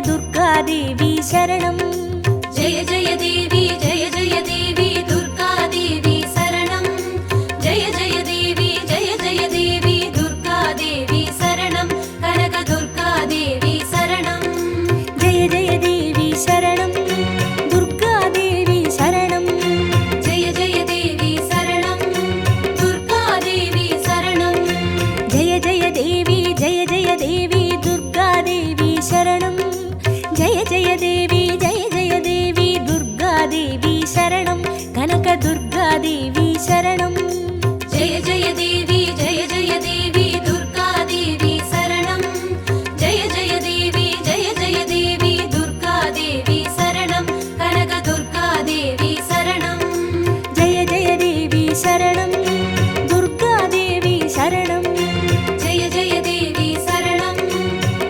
दुर्गादेवी शरणं जय जय देवी दुर्गादेवी शरणं जय जय देवी दुर्गादेवी शरणं कनक दुर्गादेवी शरणं जय जय देवी शरणं दुर्गादेवी शरणं जय जय देवी शरणं दुर्गादेवी शरणं जय जय देवी दुर्गादेवी शरणं जय जय देवी दुर्गादेवी शरणं कनक दुर्गादेवी शरणं जय जय देवी दुर्गादेवी शरणं जय जय देवी दुर्गादेवी शरणं कनक दुर्गादेवी शरणं जय जय देवी शरणं दुर्गादेवी शरणं जय जय देवी शरणं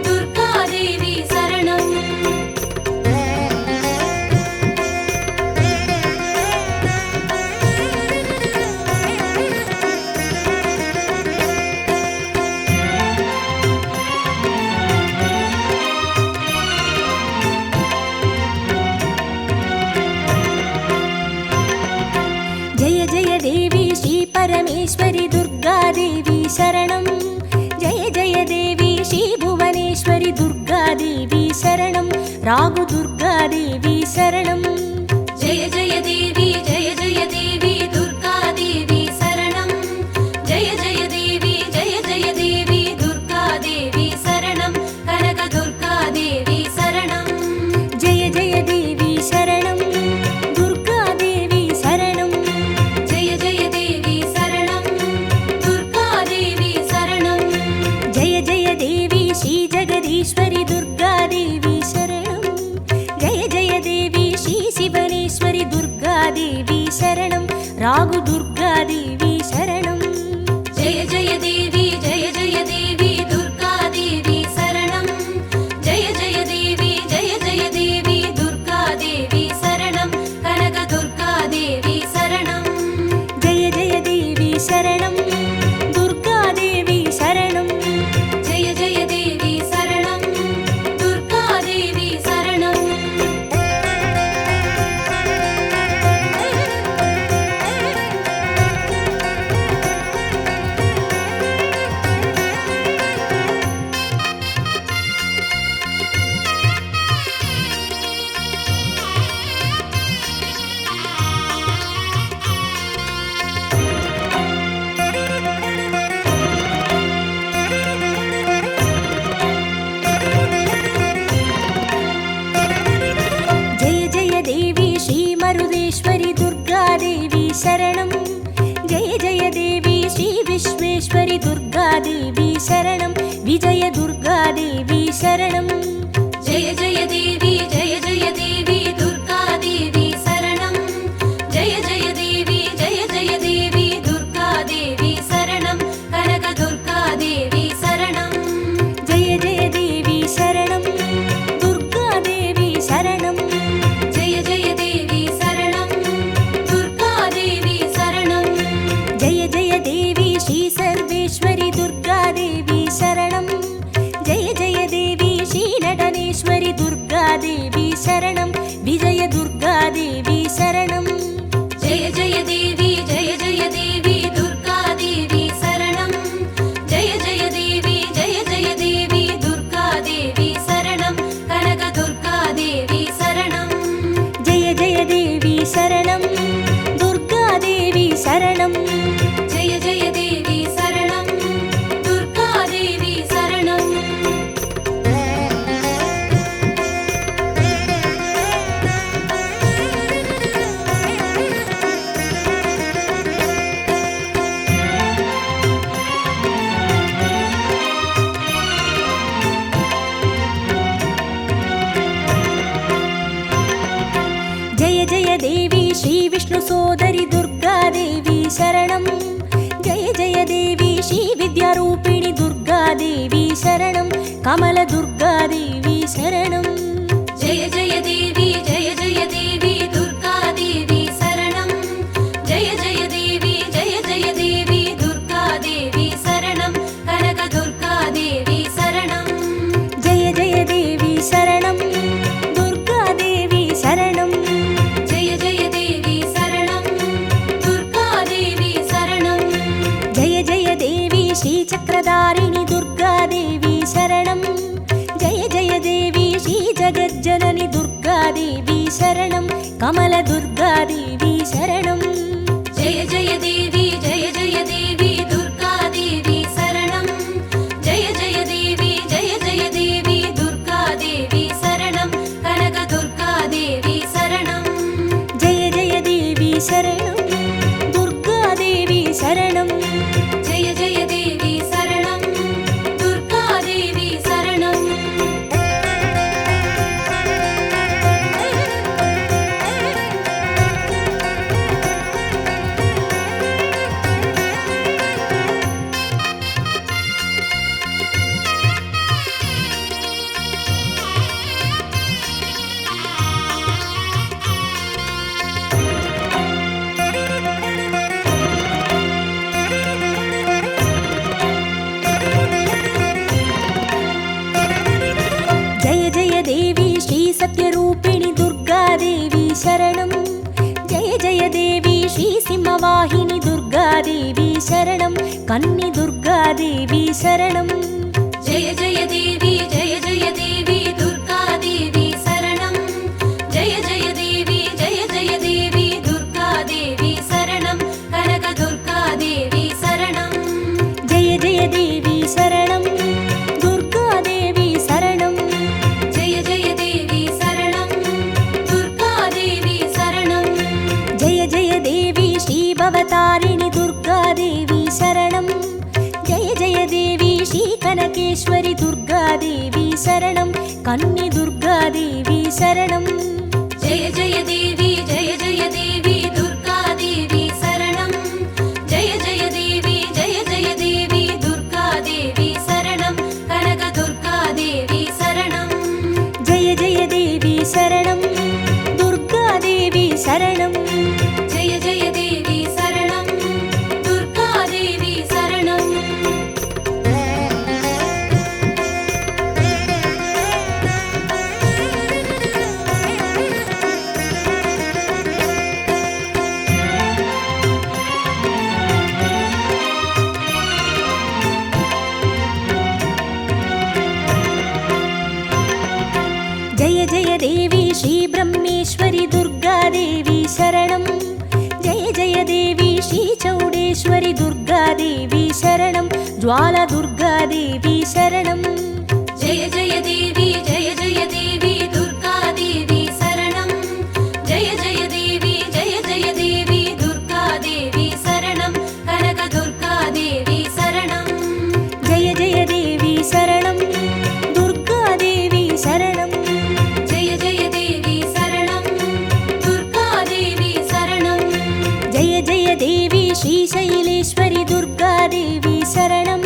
दुर्गादेवी शरणं जय जय देवी श्री परमेश्वरी दुर्गादेवी शरणं जय जय देवी श्री भुवनेश्वरी दुर्गादेवी शरणं रागु दुर्गादेवी शरणं जय जय देवी दुर्गादेवी शरणं जय जय देवी दुर्गादेवी शरणं कनक दुर्गादेवी शरणं जय जय देवी शरणं दुर्गादेवी शरणं जय जय देवी शरणं दुर्गादेवी शरणं जय जय देवी श्री जगदीश्वरी दुर्गादेवी शरणं जय जय देवी श्री शिवनेश्वरी दुर्गादेवी शरणं रागु दुर्गादेवी शरणं जय जय देवी दुर्गादेवी शरणं जय जय देवी दुर्गादेवी शरणं कनक दुर्गादेवी शरणं जय जय देवी शरणं दुर्गादेवी शरणं जय जय देवी शरणं दुर्गादेवी शरणं जय जय देवी श्री मरुदेश्वरी दुर्गादेवी शरणं जय जय देवी श्री विश्वेश्वरी दुर्गादेवी शरणं विजय दुर्गादेवी शरणं जय जय देवी दुर्गादेवी शरणं जय जय देवी दुर्गादेवी शरणं कनक दुर्गादेवी शरणं जय जय देवी शरणं दुर्गादेवी शरणं जय जय देवी शरणं दुर्गादेवी शरणं जय जय देवी श्री सर्वेश्वरी दुर्गादेवी शरणं जय जय देवी श्री नटनेश्वरी दुर्गादेवी शरणं विजय दुर्गादेवी शरणं जय जय देवी दुर्गादेवी शरणं जय जय देवी दुर्गादेवी शरणं कनक दुर्गादेवी शरणं जय जय देवी शरणं दुर्गादेवी शरणं जय जय देवी शरणं दुर्गादेवी शरणं जय जय देवी श्री विष्णु सोदरी दुर्गादेवी शरणं जय जय देवी श्री विद्यारूपिणी दुर्गादेवी शरणं कमल दुर्गादेवी शरणं जय जय देवी दुर्गादेवी शरणं जय जय देवी दुर्गादेवी शरणं कनक दुर्गादेवी शरणं जय जय देवी शरणं श्रीचक्रधारिणि दुर्गादेवी शरणं जय जय देवी श्रीजगज्जननि दुर्गादेवी शरणं कमलदुर्गादेवी शरणं जय जय देवी दुर्गादेवी शरणं जय जय देवी दुर्गादेवी शरणं कनकदुर्गादेवी शरणं जय जय देवी शरणं दुर्गादेवी शरणं जय जय देवी शरणं दुर्गादेवी शरणं जय जय देवी श्रीसत्यरूपिणि दुर्गादेवी शरणं जय जय देवी श्रीसिंहवाहिनि दुर्गादेवी शरणं कन्नि दुर्गादेवी शरणं जय जय देवी दुर्गादेवी शरणं जय जय देवी दुर्गादेवी शरणं कनकदुर्गादेवी शरणं जय जय देवी शरणं दुर्गादेवी शरणं जय जय देवी शरणं दुर्गादेवी शरणं जय जय देवी श्रीभवतारिणि दुर्गादेवी शरणं जय जय देवी श्रीकनकेश्वरि दुर्गादेवी शरणं कन्नि दुर्गादेवी शरणं जय जय देवी दुर्गादेवी शरणं जय जय देवी दुर्गादेवी शरणं कनकदुर्गादेवी शरणं जय जय देवी शरणं दुर्गादेवी शरणं जय जय देवी शरणं दुर्गादेवी शरणं जय जय देवी श्रीब्रह्मेश्वरि दुर्गादेवी शरणं जय जय देवी श्रीचौडेश्वरि दुर्गादेवी शरणं ज्वालदुर्गादेवी शरणं जय जय देवी दुर्गादेवी शरणं जय जय देवी दुर्गादेवी शरणं कनकदुर्गादेवी शरणं जय जय देवी शरणं दुर्गादेवी शरणं जय जय देवी शरणं दुर्गादेवी शरणं जय जय देवी श्रीशैलेश्वरि दुर्गादेवी शरणं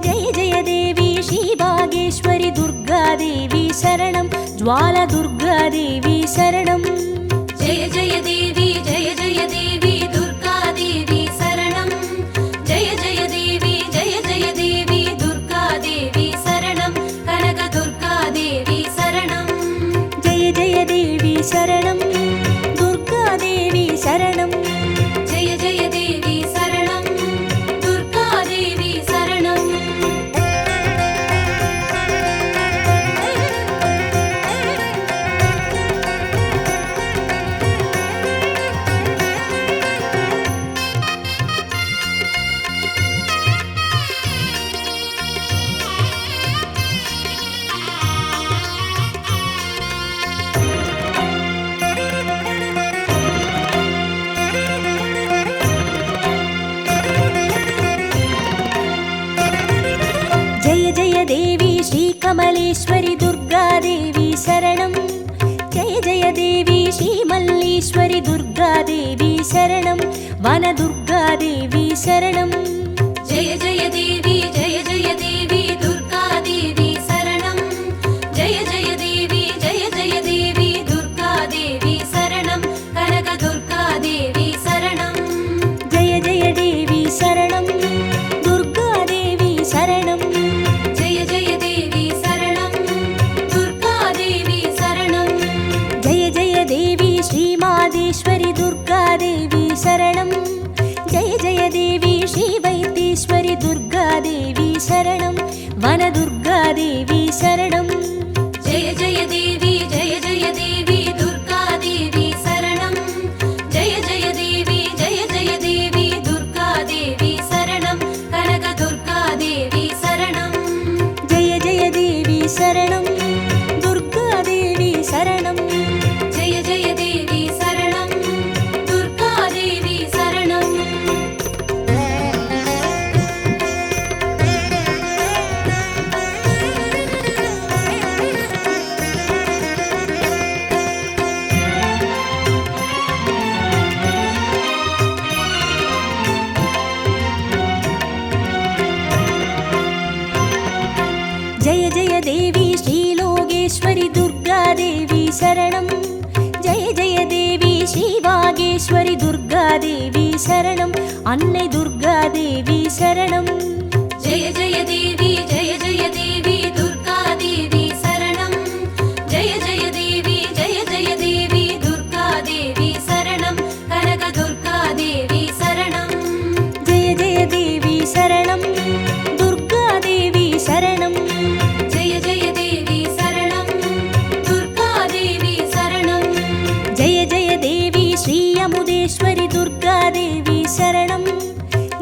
जय जय देवी श्रीभागेश्वरि दुर्गादेवी शरणं ज्वालदुर्गादेवी शरणं जय जय देवी दुर्गादेवी शरणं जय जय देवी दुर्गादेवी शरणं कनकदुर्गादेवी शरणं जय जय देवी शरणं दुर्गादेवी शरणं जय जय देवी शरणं दुर्गादेवी शरणं जय जय देवी श्रीकमलेश्वरि दुर्गादेवी शरणं जय जय देवी श्रीमल्लीश्वरि दुर्गादेवी शरणं वनदुर्गादेवी शरणं जय जय देवी दुर्गादेवी शरणं जय जय देवी दुर्गादेवी शरणं कनकदुर्गादेवी शरणं जय जय देवी शरणं दुर्गादेवी शरणं जय जय देवी शरणं दुर्गादेवी शरणं जय जय देवी श्रीमादेश्वरि दुर्गादेवी शरणं जय जय देवी श्रीवैद्येश्वरि दुर्गादेवी சரணம். ஜெய ஜெய தேவி ஜெய ஜெய தேவி துர்கா தேவி சரணம். ஜெய ஜெய தேவி ஜெய ஜெய தேவி துர்கா தேவி சரணம். கனக துர்கா தேவி சரணம். ஜெய ஜெய தேவி சரணம். துர்கா தேவி சரணம். ஜெய ஜெய தேவி சரணம். துர்கா தேவி சரணம். ஜெய ஜெய தேவி ஸ்ரீலோகேஸ்வரி துர்கா தேவி சரணம். ஜெய ஜெய தேவி ஸ்ரீவாகேஸ்வரி துர்கா தேவி சரணம். அன்னை துர்கா தேவி சரணம். ஜெய ஜெய தேவி ஜெய ஜெய தேவி துர்கா தேவி சரணம். ஜெய ஜெய தேவி ஜெய ஜெய தேவி துர்கா தேவி சரணம். கனக துர்கா தேவி சரணம். ஜெய ஜெய தேவி சரணம். துர்கா தேவி சரணம். ஜெய ஜெய தேவி சரணம். துர்கா தேவி சரணம். ஜெய ஜெய தேவி ஸ்ரீ அமுதேஸ்வரி துர்கா தேவி சரணம்.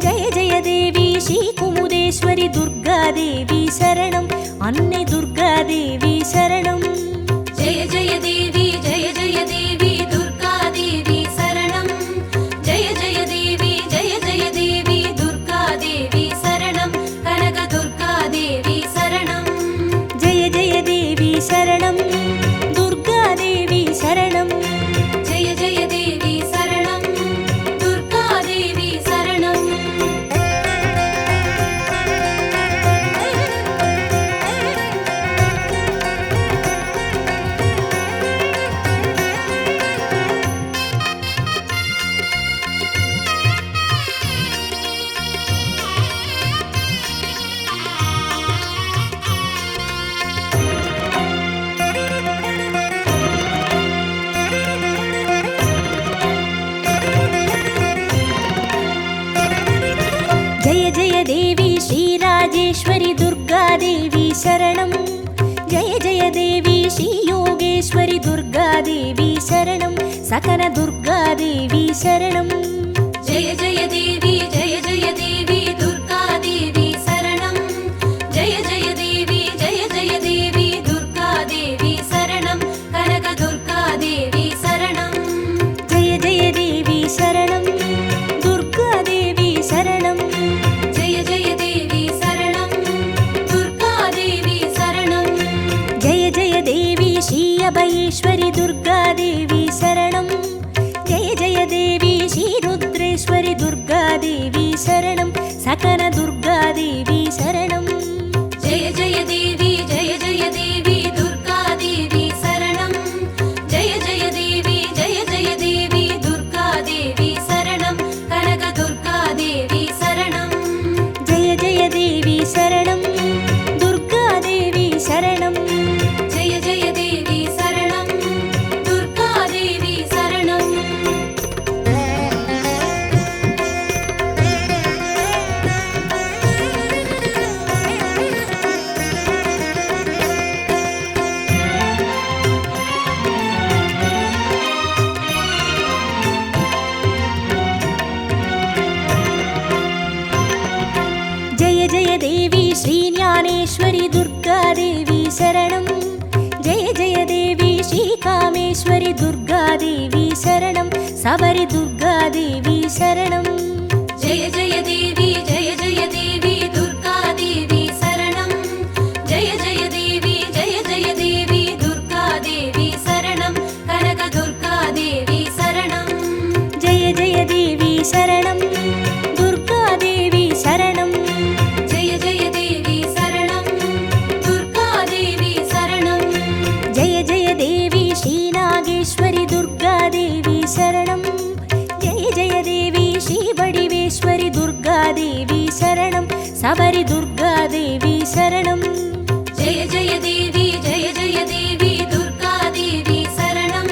ஜெய ஜெய தேவி ஸ்ரீ குமுதேஸ்வரி துர்கா தேவி சரணம். அன்னை துர்கா தேவி சரணம். ஜெய ஜெய தேவி ஜெய ஜெய தேவி துர்கா தேவி சரணம். ஜெய ஜெய தேவி ஜெய ஜெய தேவி துர்கா தேவி சரணம். கனக துர்கா தேவி சரணம். ஜெய ஜெய தேவி சரணம். துர்கா தேவி சரணம். ஜெய ஜெய தேவி சரணம். துர்கா தேவி சரணம். ஜெய ஜெய தேவி ஸ்ரீராஜேஸ்வரி துர்கா தேவி சரணம். ஜெய ஜெய தேவி ஸ்ரீ யோகேஸ்வரி துர்கா தேவி சரணம். சகன துர்கா தேவி சரணம். ஜெய ஜெய தேவி ஜெய ஜெய தேவி துர்கா தேவி சரணம். ஜெய ஜெய தேவி ஜெய ஜெய தேவி துர்கா தேவி சரணம். கனக துர்கா தேவி சரணம். ஜெய ஜெய தேவி சரணம். துர்கா தேவி சரணம். ஜெய ஜெய தேவி சரணம். துர்கா தேவி சரணம். ஜெய ஜெய தேவி ஸ்ரீ அபயேஸ்வரி துர்கா தேவி சரணம். ஜெய ஜெய தேவி ஸ்ரீ ருத்ரேஸ்வரி துர்கா தேவி சரணம். சகன துர்கா தேவி சரணம். ஜெய ஜெய தேவி ஜெய ஜெய தேவி துர்கா தேவி சரணம். ஜெய ஜெய தேவி ஜெய ஜெய தேவி துர்கா தேவி சரணம். கனக துர்கா தேவி சரணம். ஜெய ஜெய தேவி சரணம். துர்கா தேவி சரணம். ஜெய ஜெய தேவி சரணம். துர்கா தேவி சரணம். ஜெய ஜெய தேவி ஸ்ரீ ஞானேஸ்வரி துர்கா தேவி சரணம். ஜெய ஜெய தேவி ஸ்ரீ காமேஸ்வரி துர்கா தேவி சரணம். சபரி துர்கா தேவி சரணம். ஜெய ஜெய தேவி ஜெய ஜெய தேவி துர்கா தேவி சரணம். ஜெய ஜெய தேவி ஜெய ஜெய தேவி துர்கா தேவி சரணம். கனக துர்கா தேவி சரணம். ஜெய ஜெய தேவி சரணம். துர்கா தேவி சரணம். ஜெய ஜெய தேவி சரணம். துர்கா தேவி சரணம். ஜெய ஜெய தேவி ஸ்ரீ நாகேஸ்வரி துர்கா தேவி சரணம். ஜெய ஜெய தேவி ஸ்ரீ வடிவேஸ்வரி துர்கா தேவி சரணம். சபரி துர்கா தேவி சரணம். ஜெய ஜெய தேவி ஜெய ஜெய தேவி துர்கா தேவி சரணம்.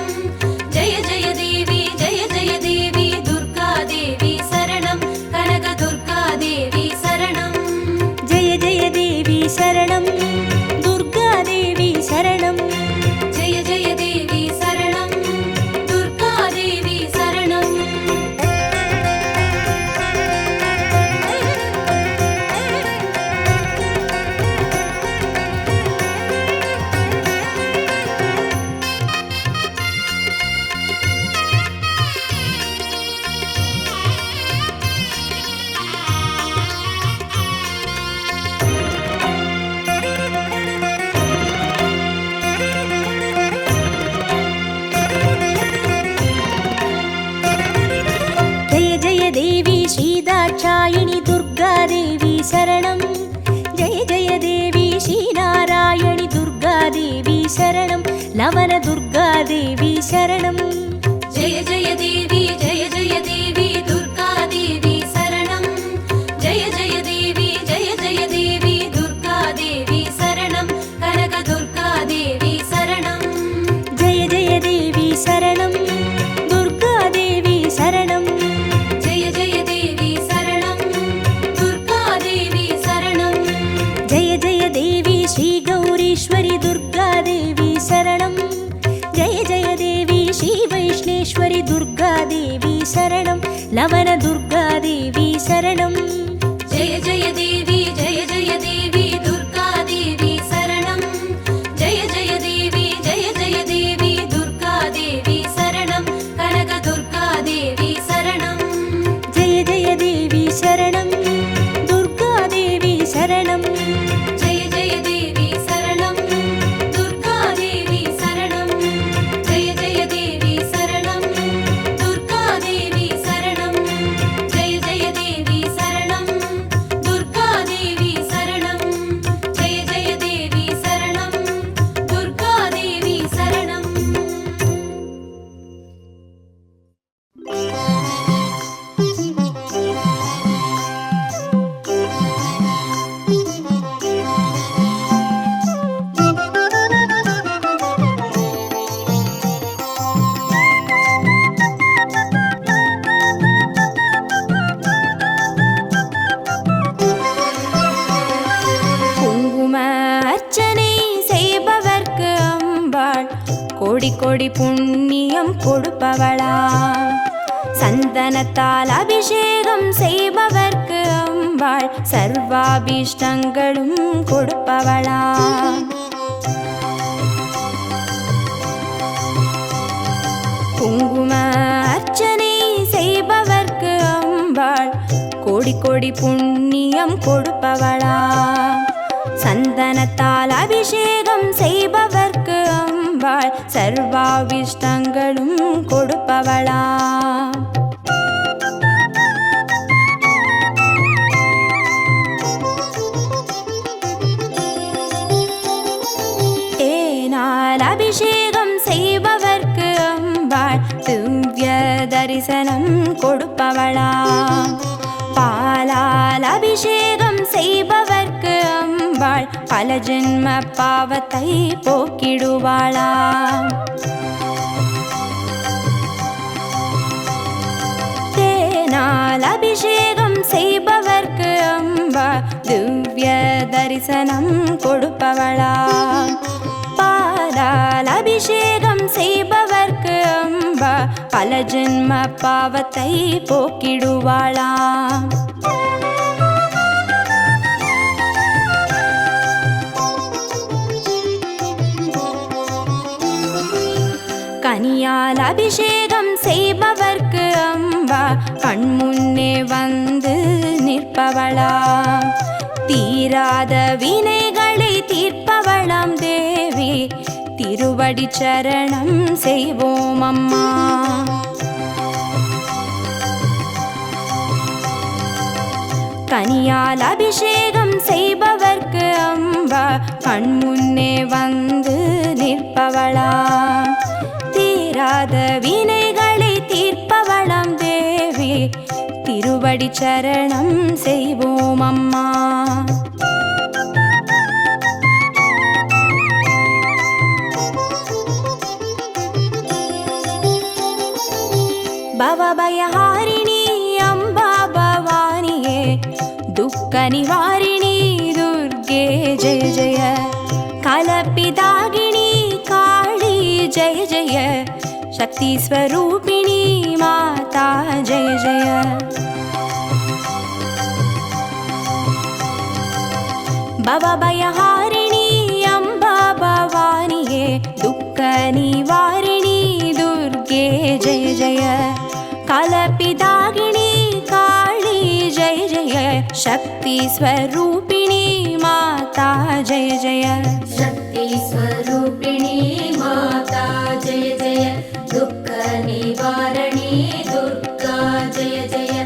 ஜெய ஜெய தேவி ஜெய ஜெய தேவி துர்கா தேவி சரணம். கனக துர்கா தேவி சரணம். ஜெய ஜெய தேவி சரணம். துர்கா देवी श्रीदाक्षायिणी दुर्गादेवी शरणं जय जय देवी श्रीनारायणि दुर्गादेवी शरणं लवण दुर्गादेवी शरणं जय जय देवी दुर्गादेवी शरणं जय जय देवी दुर्गादेवी शरणं कनक दुर्गादेवी शरणं जय जय देवी शरणं दुर्गादेवी शरणं जय जय देवी शरणं दुर्गादेवी शरणं जय जय देवी श्रीगौरीश्वरि दुर्गादेवी शरणं जय जय देवी श्रीवैष्णेश्वरि दुर्गादेवी शरणं लवण दुर्गादेवी शरणं जय जय देवी दुर्गादेवी शरणं जय जय देवी दुर्गादेवी शरणं कनक दुर्गादेवी शरणं जय जय देवी शरणं दुर्गादेवी शरणं जय जय देवी शरणं दुर्गादेवी शरणं जय जय देवी शरणं दुर्गादेवी शरणं जय जय देवी शरणं दुर्गादेवी शरणं जय जय देवी शरणं दुर्गादेवी शरणं குங்கும அர்ச்சனை செய்பவர்க்கு அம்பாள் கோடி கோடி புண்ணியம் கொடுப்பவளா சந்தனத்தால் அபிஷேகம் செய்பவர்க்கு அம்பாள் சர்வாபீஷ்டங்களும் கொடுப்பவளா குங்கும அர்ச்சனை செய்பவர்க்கு அம்பாள் கோடி கோடி புண்ணியம் கொடுப்பவளா சந்தனத்தால் அபிஷேகம் செய்பவர்க்கு அம்பாள் சர்வாவிஷ்டங்களும் கொடுப்பவளா தேனால் அபிஷேகம் செய்பவர்க்கு அம்பாள் திவ்ய தரிசனம் கொடுப்பவளா பாலால் அபிஷேகம் செய்பவர்க்கு அம்பாள் பல ஜென்ம பாவத்தை போக்கிடுவாளா தேனால் அபிஷேகம் செய்பவர்க்கு அம்பாள் திவ்ய தரிசனம் கொடுப்பவளா பாலால் அபிஷேகம் செய்பவர்க்கு அம்பா பல ஜென்ம பாவத்தை போக்கிடுவாளா கனியால் அபிஷேகம் செய்பவர்க்கு அம்பா கண்முன்னே வந்து நிற்பவளா தீராத வினைகளை தீர்ப்பவளாம் தேவி திருவடி சரணம் செய்வோம் அம்மா கனியால் அபிஷேகம் செய்பவர்க்கு அம்பா கண்முன்னே வந்து நிற்பவளா தீராத வினைகளை தீர்ப்பவளாம் தேவி திருவடி சரணம் செய்வோம் அம்மா பவபயஹாரிணி அம்பா பவானியே துக்க நிவாரிணி துர்கே ஜெய ஜெய கலப்பிதாகினி காளி ஜெய ஜெய शक्ति स्वरूपिणी माता जय जय भवभयहारिणी अम्बा भवानिये दुःख निवारिणी दुर्गे जय जय कलपिदागिनी काली जय जय शक्ति स्वरूपिणी माता जय जय शक्ति स्वरूपिणी माता जय जय दुःख निवारणी दुर्गा जय जय